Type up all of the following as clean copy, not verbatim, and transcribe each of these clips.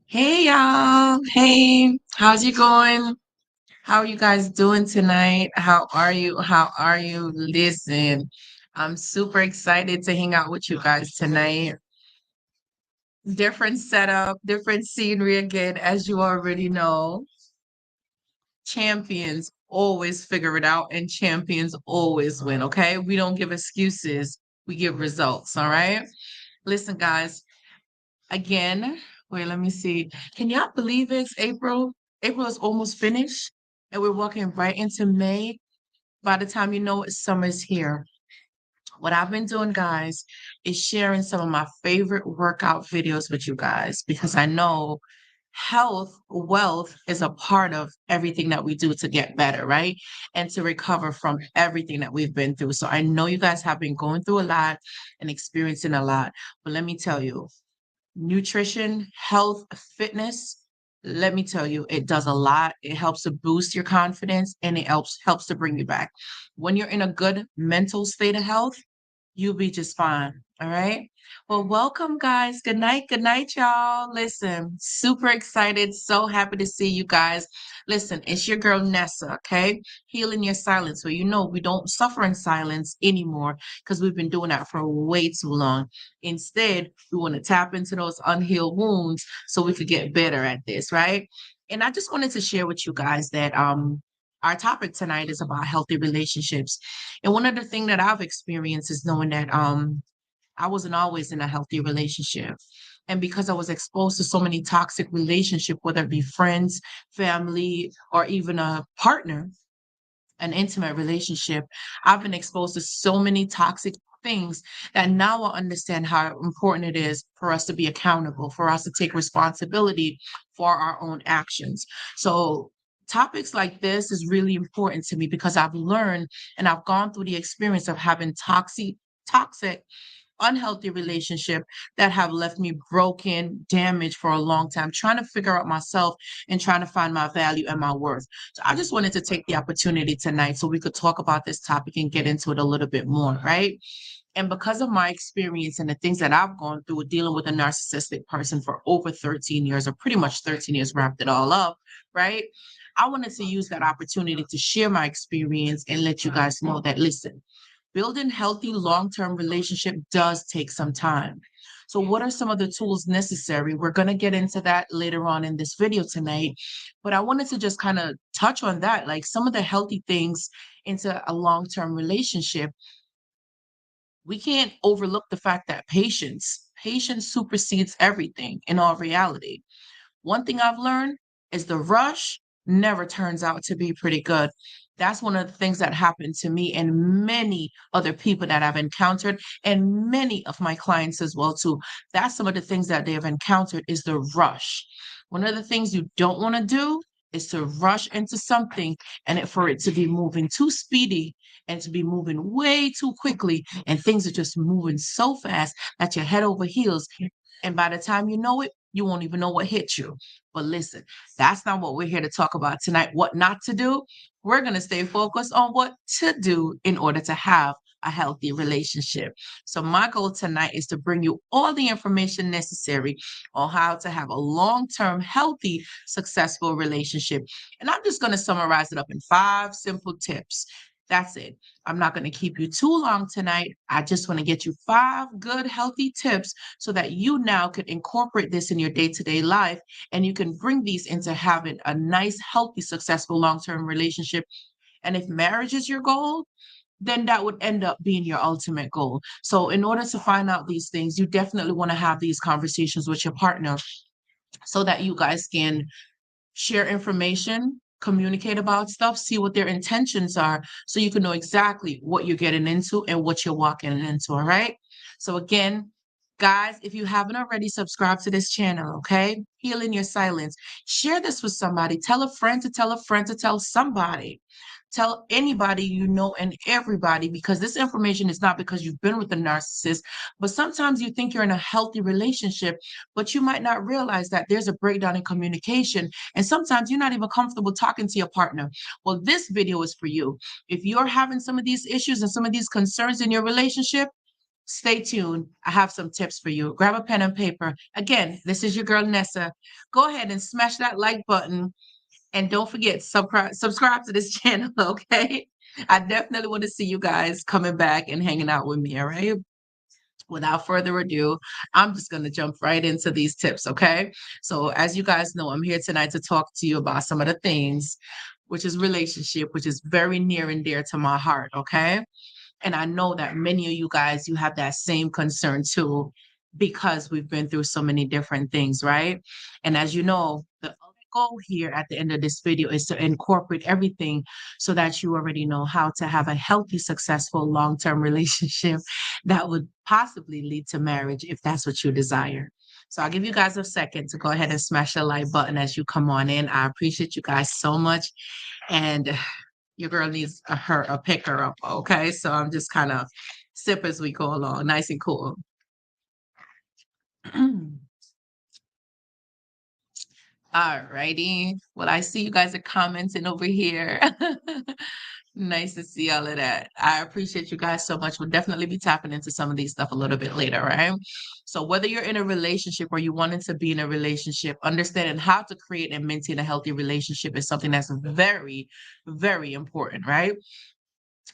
Hey y'all. Hey, how's it going? How are you guys doing tonight? How are you? How are you? Listen, I'm super excited to hang out with you guys tonight. Different setup, different scenery again, as you already know. Champions always figure it out and champions always win, okay? We don't give excuses, we give results, all right? Listen, guys, again, wait, let me see. Can y'all believe it's April? April is almost finished, and we're walking right into May. By the time you know it, summer's here. What I've been doing, guys, is sharing some of my favorite workout videos with you guys because I know health, wealth is a part of everything that we do to get better, right? And to recover from everything that we've been through. So I know you guys have been going through a lot and experiencing a lot. But let me tell you, nutrition, health, fitness, let me tell you, it does a lot. It helps to boost your confidence and it helps to bring you back. When you're in a good mental state of health, you'll be just fine. All right. Well, welcome, guys. Good night, y'all. Listen, super excited. So happy to see you guys. Listen, it's your girl Nessa, okay? Healing your silence. Well, you know, we don't suffer in silence anymore because we've been doing that for way too long. Instead, we want to tap into those unhealed wounds so we could get better at this, right? And I just wanted to share with you guys that our topic tonight is about healthy relationships. And one of the things that I've experienced is knowing that I wasn't always in a healthy relationship. And because I was exposed to so many toxic relationships, whether it be friends, family, or even a partner, an intimate relationship, I've been exposed to so many toxic things that now I understand how important it is for us to be accountable, for us to take responsibility for our own actions. So topics like this is really important to me because I've learned and I've gone through the experience of having toxic unhealthy relationship that have left me broken, damaged for a long time, trying to figure out myself and trying to find my value and my worth. So I just wanted to take the opportunity tonight so we could talk about this topic and get into it a little bit more, right? And because of my experience and the things that I've gone through with dealing with a narcissistic person for over 13 years, or pretty much 13 years, wrapped it all up, right? I wanted to use that opportunity to share my experience and let you guys know that, listen, building healthy long-term relationship does take some time. So what are some of the tools necessary? We're going to get into that later on in this video tonight, but I wanted to just kind of touch on that, like some of the healthy things into a long-term relationship. We can't overlook the fact that patience supersedes everything in all reality. One thing I've learned is the rush never turns out to be pretty good. That's one of the things that happened to me and many other people that I've encountered, and many of my clients as well too. That's some of the things that they have encountered is the rush. One of the things you don't want to do is to rush into something and for it to be moving too speedy and to be moving way too quickly, and things are just moving so fast that you're head over heels. And by the time you know it, you won't even know what hit you. But listen, that's not what we're here to talk about tonight. What not to do. We're going to stay focused on what to do in order to have a healthy relationship. So, my goal tonight is to bring you all the information necessary on how to have a long term, healthy, successful relationship. And I'm just going to summarize it up in 5 simple tips. That's it. I'm not going to keep you too long tonight. I just want to get you 5 good, healthy tips so that you now could incorporate this in your day to day life and you can bring these into having a nice, healthy, successful long term relationship. And if marriage is your goal, then that would end up being your ultimate goal. So, in order to find out these things, you definitely want to have these conversations with your partner so that you guys can share information, communicate about stuff, see what their intentions are, so you can know exactly what you're getting into and what you're walking into. All right. So, again, guys, if you haven't already, subscribe to this channel, okay? Healing your silence. Share this with somebody. Tell a friend to tell a friend to tell somebody. Tell anybody you know and everybody, because this information is not because you've been with a narcissist, but sometimes you think you're in a healthy relationship, but you might not realize that there's a breakdown in communication. And sometimes you're not even comfortable talking to your partner. Well, this video is for you. If you're having some of these issues and some of these concerns in your relationship, stay tuned. I have some tips for you. Grab a pen and paper. Again, this is your girl Nessa. Go ahead and smash that like button. And don't forget, subscribe to this channel, okay? I definitely want to see you guys coming back and hanging out with me, all right? Without further ado, I'm just going to jump right into these tips, okay? So, as you guys know, I'm here tonight to talk to you about some of the things, which is relationship, which is very near and dear to my heart, okay? And I know that many of you guys, you have that same concern too, because we've been through so many different things, right? And as you know, the goal here at the end of this video is to incorporate everything so that you already know how to have a healthy, successful, long-term relationship that would possibly lead to marriage if that's what you desire. So I'll give you guys a second to go ahead and smash the like button as you come on in. I appreciate you guys so much. And your girl needs a picker up, okay? So I'm just kind of sip as we go along, nice and cool. All righty. Well, I see you guys are commenting over here. Nice to see all of that. I appreciate you guys so much. We'll definitely be tapping into some of these stuff a little bit later, right? So whether you're in a relationship or you wanted to be in a relationship, understanding how to create and maintain a healthy relationship is something that's very, very important, right?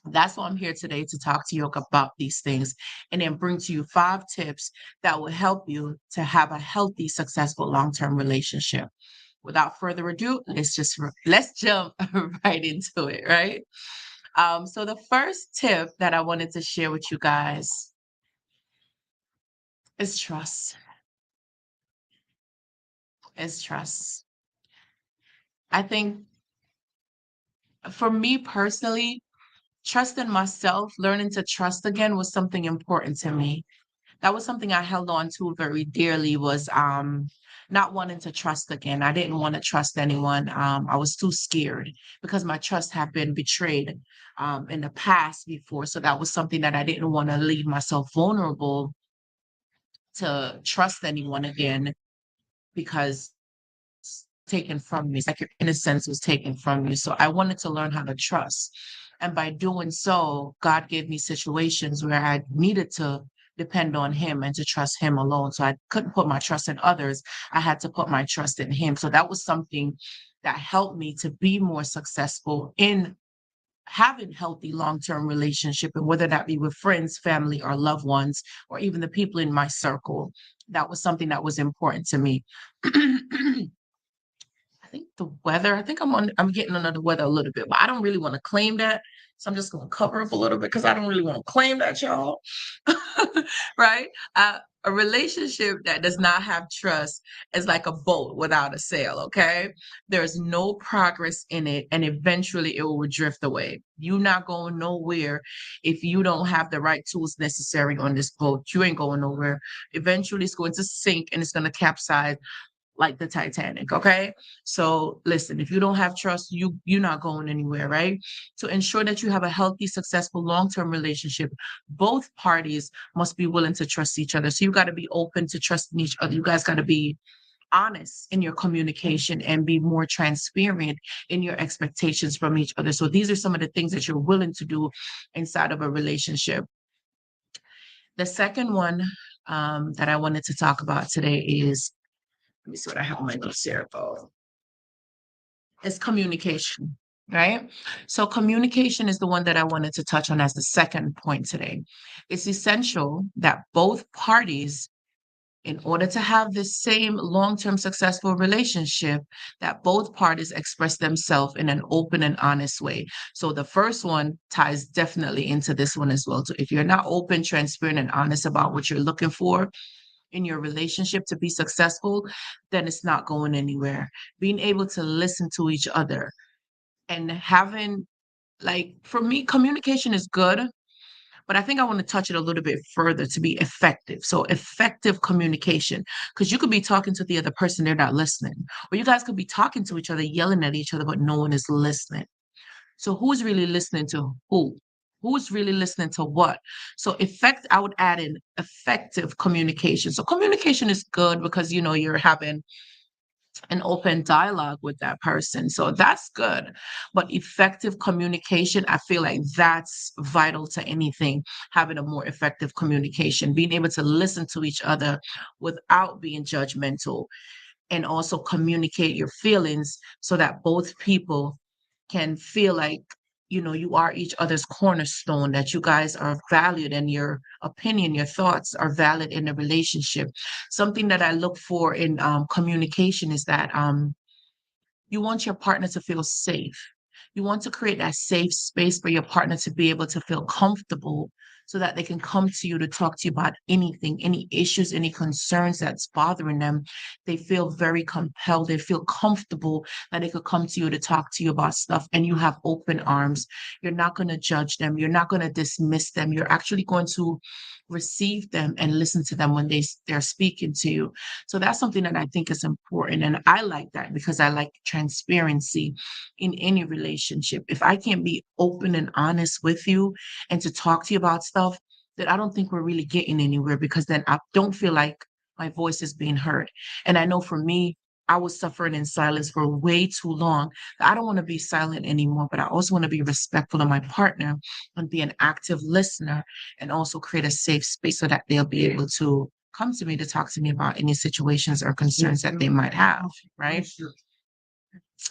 That's why I'm here today to talk to you about these things and then bring to you 5 tips that will help you to have a healthy, successful long-term relationship. Without further ado, let's jump right into it, right? So the first tip that I wanted to share with you guys is trust. Is trust. I think for me personally, trusting myself, learning to trust again was something important to me. That was something I held on to very dearly was not wanting to trust again. I didn't want to trust anyone. I was too scared because my trust had been betrayed in the past before. So that was something that I didn't want to leave myself vulnerable to trust anyone again because taken from me. It's like your innocence was taken from you. So I wanted to learn how to trust. And by doing so, God gave me situations where I needed to depend on him and to trust him alone. So I couldn't put my trust in others. I had to put my trust in him. So that was something that helped me to be more successful in having healthy long-term relationship, and whether that be with friends, family, or loved ones, or even the people in my circle. That was something that was important to me. I think the weather, I think I'm getting under the weather a little bit, but I don't really want to claim that. So I'm just going to cover up a little bit because I don't really want to claim that, y'all. Right? A relationship that does not have trust is like a boat without a sail, okay? There's no progress in it, and eventually it will drift away. You're not going nowhere if you don't have the right tools necessary on this boat. You ain't going nowhere. Eventually it's going to sink and it's going to capsize like the Titanic, okay? So listen, if you don't have trust, you're not going anywhere, right? To ensure that you have a healthy, successful, long-term relationship, both parties must be willing to trust each other. So you got to be open to trusting each other. You guys got to be honest in your communication and be more transparent in your expectations from each other. So these are some of the things that you're willing to do inside of a relationship. The second one that I wanted to talk about today is, let me see what I have on my notes here. Is communication, right? So communication is the one that I wanted to touch on as the second point today. It's essential that both parties, in order to have the same long-term successful relationship, that both parties express themselves in an open and honest way. So the first one ties definitely into this one as well. So if you're not open, transparent, and honest about what you're looking for in your relationship to be successful, then it's not going anywhere. Being able to listen to each other and having, like, for me, communication is good, but I think I want to touch it a little bit further to be effective. So effective communication, because you could be talking to the other person, they're not listening. Or you guys could be talking to each other, yelling at each other, but no one is listening. So who's really listening to who? Who's really listening to what? So I would add in effective communication. So communication is good because you're having an open dialogue with that person. So that's good. But effective communication, I feel like that's vital to anything, having a more effective communication, being able to listen to each other without being judgmental, and also communicate your feelings so that both people can feel like, you are each other's cornerstone, that you guys are valued and your opinion, your thoughts are valid in a relationship. Something that I look for in communication is that you want your partner to feel safe. You want to create that safe space for your partner to be able to feel comfortable so that they can come to you to talk to you about anything, any issues, any concerns that's bothering them. They feel very compelled. They feel comfortable that they could come to you to talk to you about stuff, and you have open arms. You're not going to judge them. You're not going to dismiss them. You're actually going to receive them and listen to them when they're speaking to you. So that's something that I think is important. And I like that because I like transparency in any relationship. If I can't be open and honest with you and to talk to you about stuff, then I don't think we're really getting anywhere, because then I don't feel like my voice is being heard. And I know for me, I was suffering in silence for way too long. I don't want to be silent anymore, but I also want to be respectful of my partner and be an active listener, and also create a safe space so that they'll be able to come to me to talk to me about any situations or concerns that they might have, right?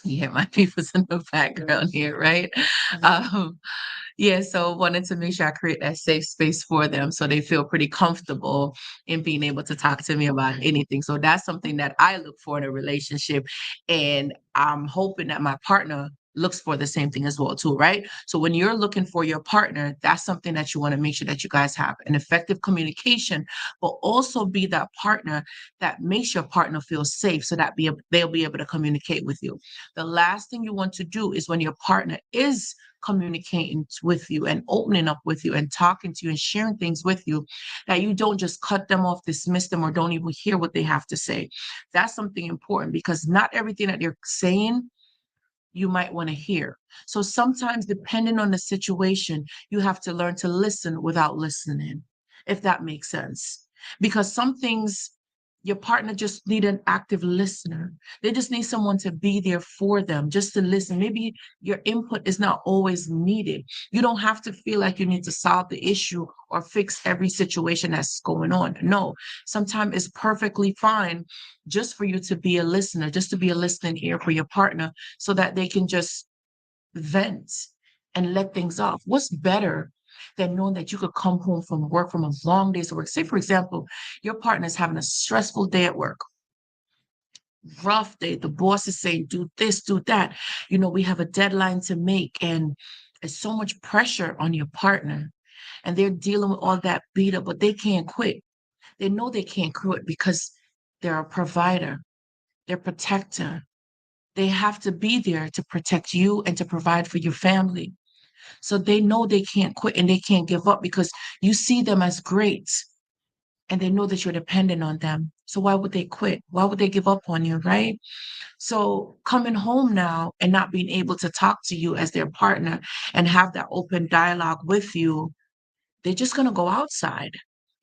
Yeah, my people's in the background here, right? Um, yeah, so wanted to make sure I create that safe space for them so they feel pretty comfortable in being able to talk to me about anything. So that's something that I look for in a relationship. And I'm hoping that my partner looks for the same thing as well too, right? So when you're looking for your partner, that's something that you want to make sure that you guys have an effective communication, but also be that partner that makes your partner feel safe so that they'll be able to communicate with you. The last thing you want to do is when your partner is communicating with you and opening up with you and talking to you and sharing things with you, that you don't just cut them off, dismiss them, or don't even hear what they have to say. That's something important, because not everything that they're saying you might want to hear. So sometimes, depending on the situation, you have to learn to listen without listening, if that makes sense. Because some things, your partner just need an active listener. They just need someone to be there for them, just to listen. Maybe your input is not always needed. You don't have to feel like you need to solve the issue or fix every situation that's going on. No, sometimes it's perfectly fine just for you to be a listener, just to be a listening ear for your partner, so that they can just vent and let things off. What's better than knowing that you could come home from work, from a long day's work? Say, for example, your partner is having a stressful day at work, rough day. The boss is saying, do this, do that. We have a deadline to make, and there's so much pressure on your partner, and they're dealing with all that beat up, but they can't quit. They know they can't quit because they're a provider, they're a protector. They have to be there to protect you and to provide for your family. So they know they can't quit and they can't give up, because you see them as great and they know that you're dependent on them. So why would they quit? Why would they give up on you, right? So coming home now and not being able to talk to you as their partner and have that open dialogue with you, they're just going to go outside.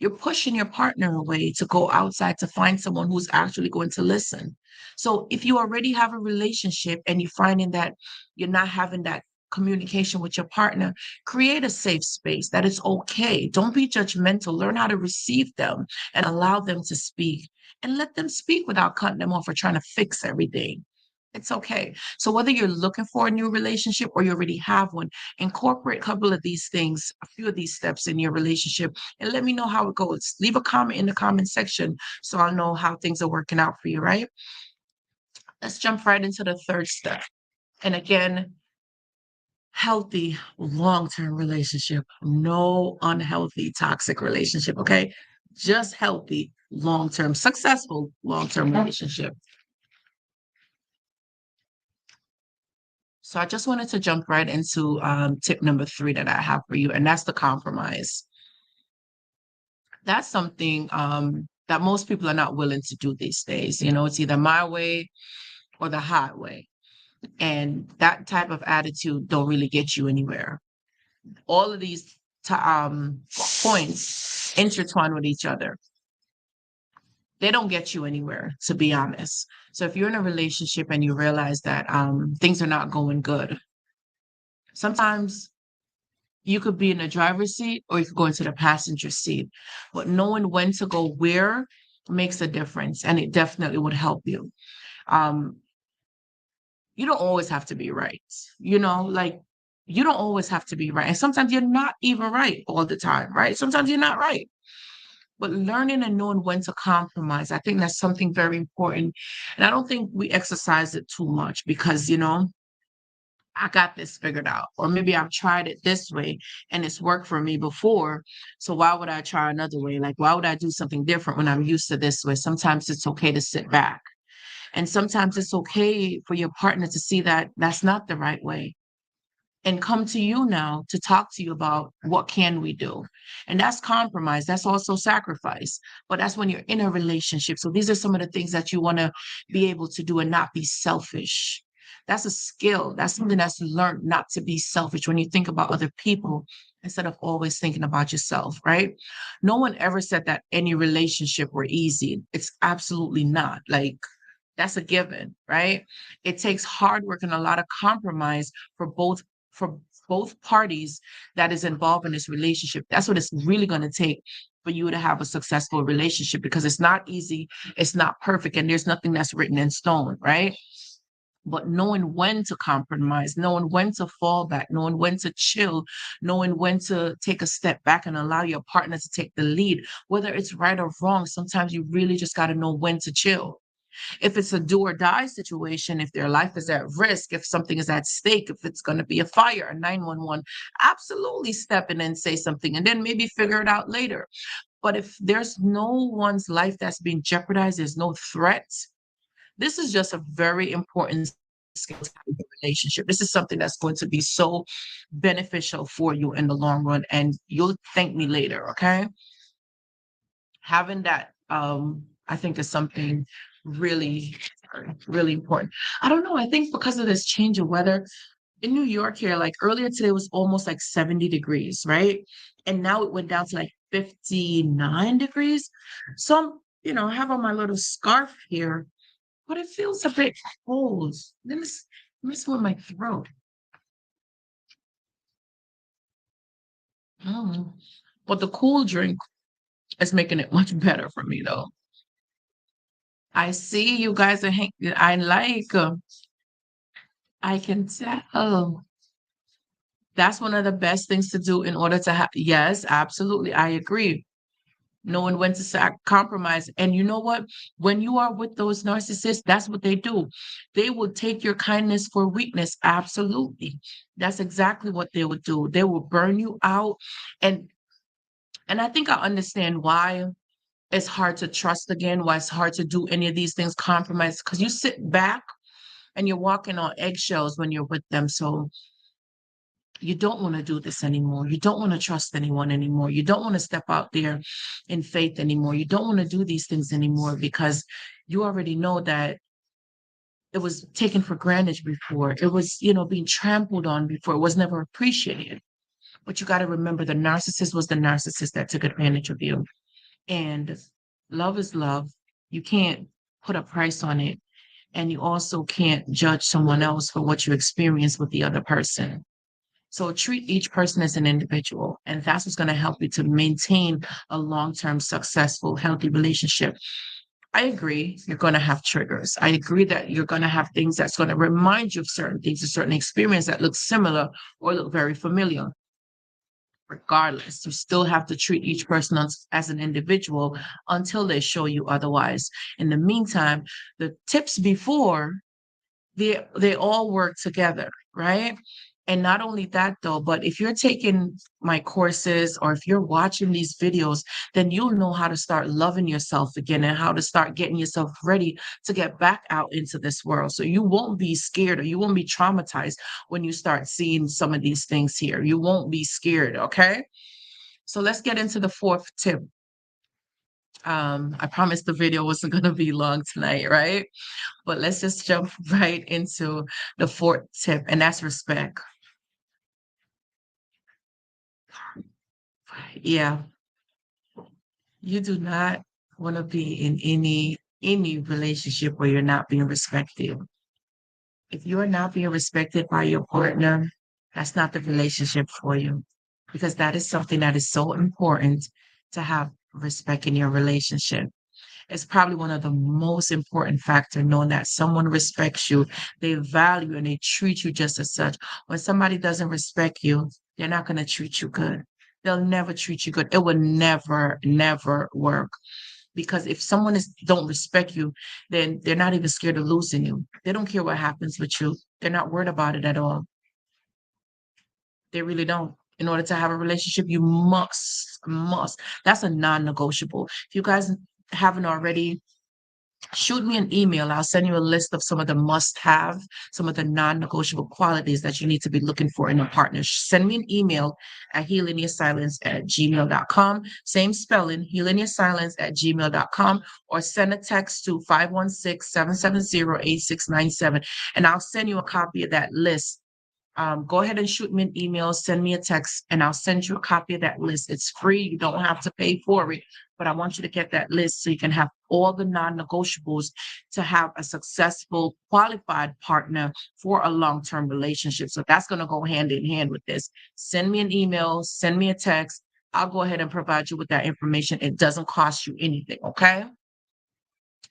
You're pushing your partner away to go outside to find someone who's actually going to listen. So if you already have a relationship and you're finding that you're not having that communication with your partner, create a safe space that it's okay. Don't be judgmental. Learn how to receive them and allow them to speak, and let them speak without cutting them off or trying to fix everything. It's okay. So whether you're looking for a new relationship or you already have one, incorporate a couple of these things, a few of these steps in your relationship, and let me know how it goes. Leave a comment in the comment section so I'll know how things are working out for you, right? Let's jump right into the third step. And again, healthy long-term relationship, no unhealthy toxic relationship, okay? Just healthy long-term, successful long-term relationship. So I just wanted to jump right into tip number 3 that I have for you, and that's the compromise. That's something that most people are not willing to do these days. It's either my way or the highway. And that type of attitude don't really get you anywhere. All of these points intertwine with each other. they don't get you anywhere, to be honest. So if you're in a relationship and you realize that things are not going good, sometimes you could be in the driver's seat or you could go into the passenger seat. But knowing when to go where makes a difference, and it definitely would help you. Um, you don't always have to be right, like you don't always have to be right. And sometimes you're not even right all the time, right? Sometimes you're not right. But learning and knowing when to compromise, I think that's something very important. And I don't think we exercise it too much because, I got this figured out. Or maybe I've tried it this way and it's worked for me before. So why would I try another way? Like, why would I do something different when I'm used to this way? Sometimes it's okay to sit back. And sometimes it's okay for your partner to see that that's not the right way and come to you now to talk to you about what can we do. And that's compromise. That's also sacrifice. But that's when you're in a relationship. So these are some of the things that you want to be able to do and not be selfish. That's a skill. That's something that's learned, not to be selfish when you think about other people instead of always thinking about yourself, right? No one ever said that any relationship were easy. It's absolutely not. Like, that's a given, right? It takes hard work and a lot of compromise for both parties that is involved in this relationship. That's what it's really going to take for you to have a successful relationship, because it's not easy, it's not perfect, and there's nothing that's written in stone, right? But knowing when to compromise, knowing when to fall back, knowing when to chill, knowing when to take a step back and allow your partner to take the lead, whether it's right or wrong, sometimes you really just got to know when to chill. If it's a do or die situation, if their life is at risk, if something is at stake, if it's going to be a fire, a 911, absolutely step in and say something and then maybe figure it out later. But if there's no one's life that's being jeopardized, there's no threat, this is just a very important skill to have in a relationship. This is something that's going to be so beneficial for you in the long run, and you'll thank me later, okay? Having that, I think is something really, really important. I don't know. I think because of this change of weather in New York here, like earlier today was almost like 70 degrees, right? And now it went down to like 59 degrees. So I have on my little scarf here, but it feels a bit cold. Let me smell my throat. Mm. But the cool drink is making it much better for me though. I see you guys are I like, I can tell. That's one of the best things to do in order to have, yes, absolutely. I agree. Knowing when to compromise. And you know what? When you are with those narcissists, that's what they do. They will take your kindness for weakness. Absolutely. That's exactly what they would do. They will burn you out. And and I think I understand why it's hard to trust again, why it's hard to do any of these things, compromise, because you sit back and you're walking on eggshells when you're with them. So you don't want to do this anymore. You don't want to trust anyone anymore. You don't want to step out there in faith anymore. You don't want to do these things anymore because you already know that it was taken for granted before. It was, being trampled on before. It was never appreciated. But you got to remember, the narcissist was the narcissist that took advantage of you. And love is love. You can't put a price on it. And you also can't judge someone else for what you experience with the other person. So treat each person as an individual, and that's what's going to help you to maintain a long-term, successful, healthy relationship. I agree you're going to have triggers. I agree that you're going to have things that's going to remind you of certain things, a certain experience that looks similar or look very familiar. Regardless, you still have to treat each person as an individual until they show you otherwise. In the meantime, the tips before, they all work together, right? And not only that though, but if you're taking my courses or if you're watching these videos, then you'll know how to start loving yourself again and how to start getting yourself ready to get back out into this world. So you won't be scared or you won't be traumatized when you start seeing some of these things here. You won't be scared, okay? So let's get into the fourth tip. I promised the video wasn't going to be long tonight, right? But let's just jump right into the fourth tip, and that's respect. Yeah, you do not. want to be in any relationship where you're not being respected. If you are not being respected by your partner, that's not the relationship for you, because that is something that is so important to have respect in your relationship. It's probably one of the most important factor, knowing that someone respects you, they value and they treat you just as such. When somebody doesn't respect you, they're not going to treat you good. They'll never treat you good. It will never, never work. Because if someone is don't respect you, then they're not even scared of losing you. They don't care what happens with you. They're not worried about it at all. They really don't. In order to have a relationship, you must. That's a non-negotiable. If you guys haven't already, shoot me an email. I'll send you a list of some of the must-have, some of the non-negotiable qualities that you need to be looking for in a partner. Send me an email at healingyoursilence@gmail.com. Same spelling, healingyoursilence@gmail.com, or send a text to 516-770-8697, and I'll send you a copy of that list. Go ahead and shoot me an email, send me a text, and I'll send you a copy of that list. It's free. You don't have to pay for it, but I want you to get that list so you can have all the non-negotiables to have a successful, qualified partner for a long-term relationship. So that's going to go hand in hand with this. Send me an email, send me a text. I'll go ahead and provide you with that information. It doesn't cost you anything, okay?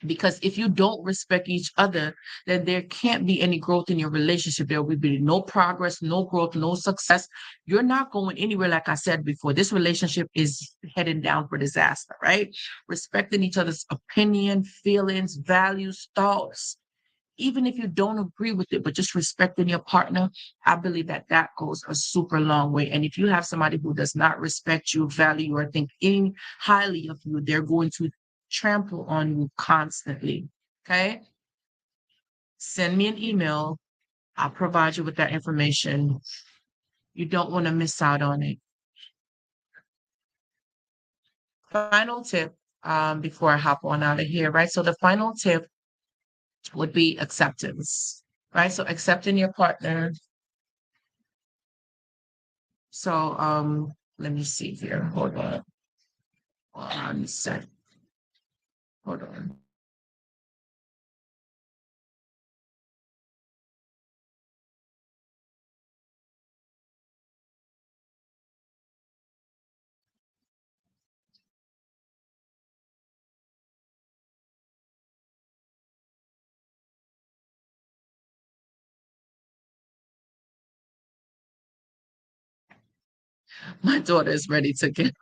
Because if you don't respect each other, then there can't be any growth in your relationship. There will be no progress, no growth, no success. You're not going anywhere. Like I said before, this relationship is heading down for disaster, right? Respecting each other's opinion, feelings, values, thoughts, even if you don't agree with it, but just respecting your partner, I believe that that goes a super long way. And if you have somebody who does not respect you, value you, or think any highly of you, they're going to trample on you constantly. Okay. Send me an email. I'll provide you with that information. You don't want to miss out on it. Final tip, before I hop on out of here, right? So the final tip would be acceptance, right? So accepting your partner. So let me see here. Hold on. 1 second. Hold on. My daughter is ready to get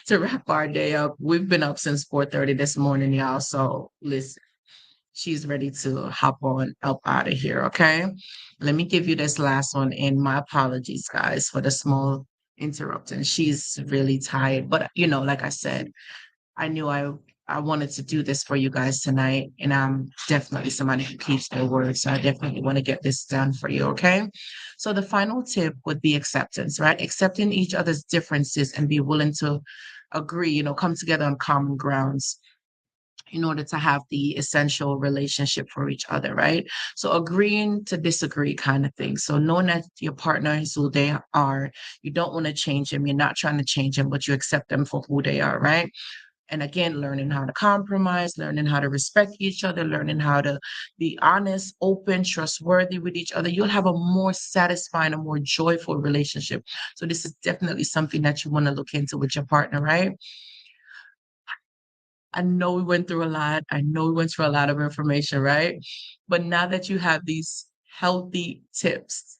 to wrap our day up. We've been up since 4:30 this morning, y'all. So listen, she's ready to hop on up out of here. Okay. Let me give you this last one. And my apologies, guys, for the small interruption. She's really tired. But like I said, I knew I wanted to do this for you guys tonight, and I'm definitely somebody who keeps their word. So I definitely want to get this done for you. Okay. So the final tip would be acceptance, right? Accepting each other's differences and be willing to agree, come together on common grounds in order to have the essential relationship for each other, right? So agreeing to disagree kind of thing. So knowing that your partner is who they are, you don't want to change them. You're not trying to change them, but you accept them for who they are, right? And again, learning how to compromise, learning how to respect each other, learning how to be honest, open, trustworthy with each other. You'll have a more satisfying, a more joyful relationship. So this is definitely something that you want to look into with your partner, right? I know we went through a lot. I know we went through a lot of information, right? But now that you have these healthy tips,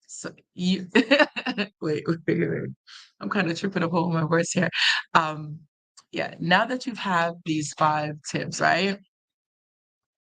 so you wait. I'm kind of tripping up over my words here. Um, yeah, now that you've had these 5 tips, right?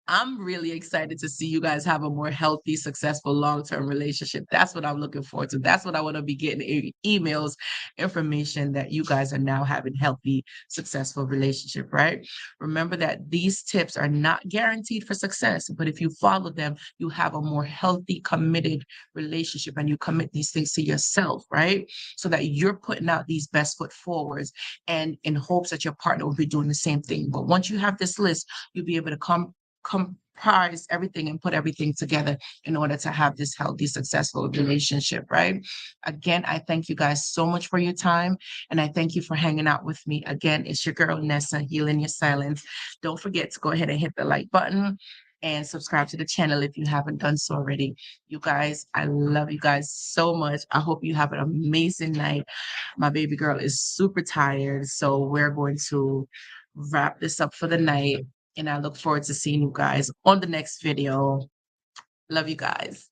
I'm really excited to see you guys have a more healthy, successful, long-term relationship. That's what I'm looking forward to. That's what I want to be getting emails, information that you guys are now having healthy, successful relationship, right? Remember that these tips are not guaranteed for success, but if you follow them, you have a more healthy, committed relationship, and you commit these things to yourself, right? So that you're putting out these best foot forwards and in hopes that your partner will be doing the same thing. But once you have this list, you'll be able to come prize everything and put everything together in order to have this healthy, successful relationship, right? Again, I thank you guys so much for your time, and I thank you for hanging out with me. Again, it's your girl Nessa, Healing Your Silence. Don't forget to go ahead and hit the like button and subscribe to the channel if you haven't done so already. You guys, I love you guys so much. I hope you have an amazing night. My baby girl is super tired, so we're going to wrap this up for the night. And I look forward to seeing you guys on the next video. Love you guys.